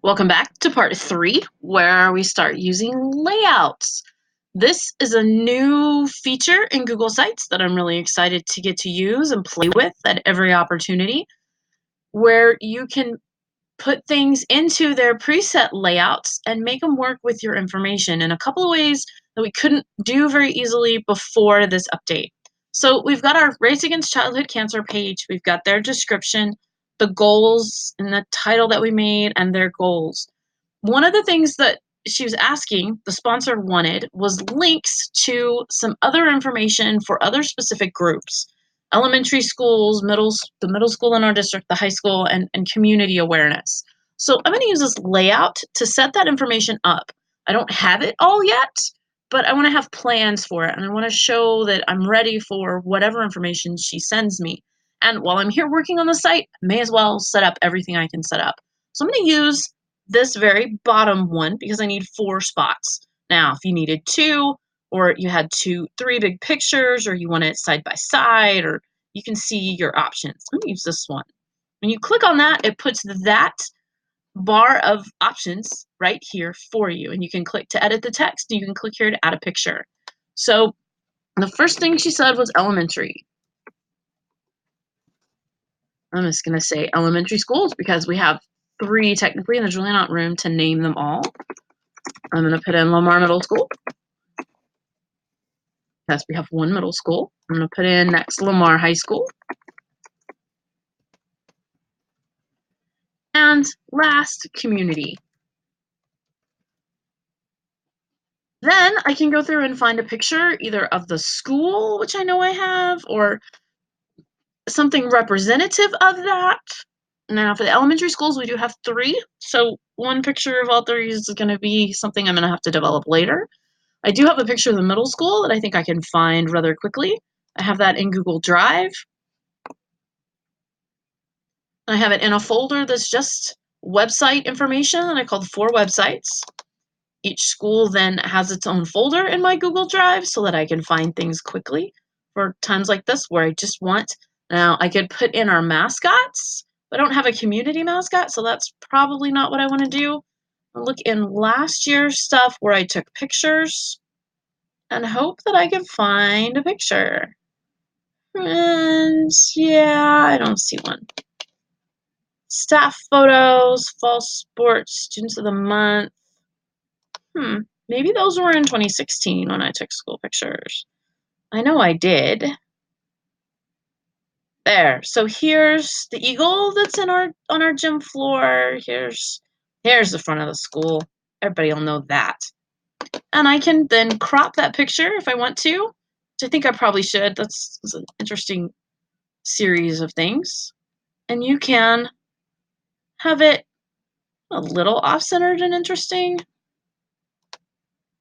Welcome back to part 3, where we start using layouts. This is a new feature in Google Sites that I'm really excited to get to use and play with at every opportunity, where you can put things into their preset layouts and make them work with your information in a couple of ways that we couldn't do very easily before this update. So we've got our Race Against Childhood Cancer page, we've got their description, the goals and the title that we made, and their goals. One of the things that she was asking, the sponsor wanted, was links to some other information for other specific groups. Elementary schools, the middle school in our district, the high school, and community awareness. So I'm going to use this layout to set that information up. I don't have it all yet, but I want to have plans for it, and I want to show that I'm ready for whatever information she sends me. And while I'm here working on the site, I may as well set up everything I can set up. So I'm going to use this very bottom one because I need 4 spots. Now, if you needed 2, or you had 3 big pictures, or you want it side by side, or you can see your options. I'm gonna use this one. When you click on that, it puts that bar of options right here for you. And you can click to edit the text, and you can click here to add a picture. So the first thing she said was elementary. I'm just gonna say elementary schools because we have 3 technically, and there's really not room to name them all. I'm gonna put in Lamar Middle School. Yes, we have 1 middle school. I'm gonna put in next Lamar High School. And last, community. Then I can go through and find a picture either of the school, which I know I have, or something representative of that. Now, for the elementary schools, we do have 3. So one picture of all 3 is going to be something I'm going to have to develop later. I do have a picture of the middle school that I think I can find rather quickly. I have that in Google Drive. I have it in a folder that's just website information that I called 4 websites. Each school then has its own folder in my Google Drive so that I can find things quickly for times like this where I just want. Now, I could put in our mascots. I don't have a community mascot, so that's probably not what I want to do. I'll look in last year's stuff where I took pictures and hope that I can find a picture. And yeah, I don't see one. Staff photos, fall sports, students of the month. Maybe those were in 2016 when I took school pictures. I know I did. There. So here's the eagle that's in our on our gym floor. Here's the front of the school. Everybody will know that. And I can then crop that picture if I want to, which I think I probably should. That's an interesting series of things. And you can have it a little off-centered and interesting.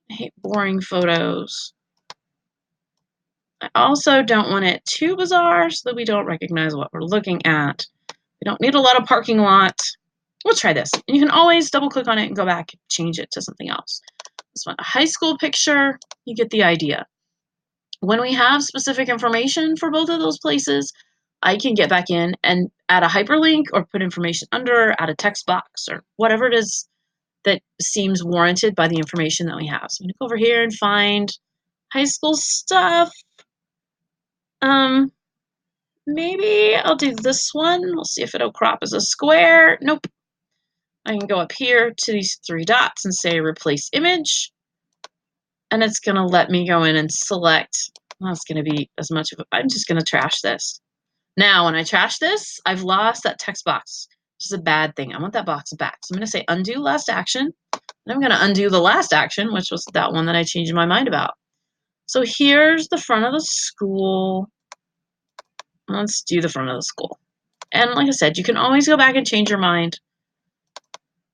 I hate boring photos. I also don't want it too bizarre so that we don't recognize what we're looking at. We don't need a lot of parking lot. We'll try this. And you can always double click on it and go back and change it to something else. This one, a high school picture, you get the idea. When we have specific information for both of those places, I can get back in and add a hyperlink or put information under, add a text box, or whatever it is that seems warranted by the information that we have. So I'm going to go over here and find high school stuff. Maybe I'll do this one. We'll see if it'll crop as a square. Nope. I can go up here to these 3 dots and say replace image. And it's going to let me go in and select. Well, it's going to be as much of I'm just going to trash this. Now, when I trash this, I've lost that text box, which is a bad thing. I want that box back. So I'm going to say undo last action. And I'm going to undo the last action, which was that one that I changed my mind about. So here's the front of the school. Let's do the front of the school. And like I said, you can always go back and change your mind.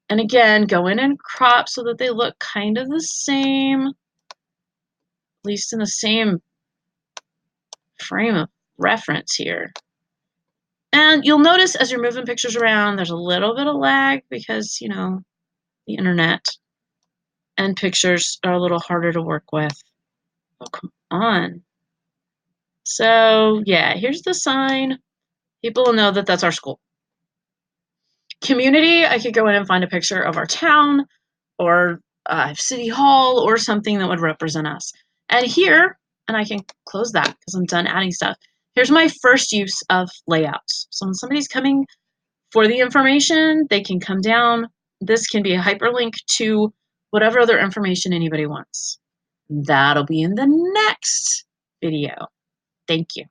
And again, go in and crop so that they look kind of the same, at least in the same frame of reference here. And you'll notice as you're moving pictures around, there's a little bit of lag because, you know, the internet and pictures are a little harder to work with. Oh, come on. So, yeah, here's the sign. People will know that that's our school. Community, I could go in and find a picture of our town or City Hall or something that would represent us. And here, and I can close that because I'm done adding stuff. Here's my first use of layouts. So when somebody's coming for the information, they can come down. This can be a hyperlink to whatever other information anybody wants. That'll be in the next video. Thank you.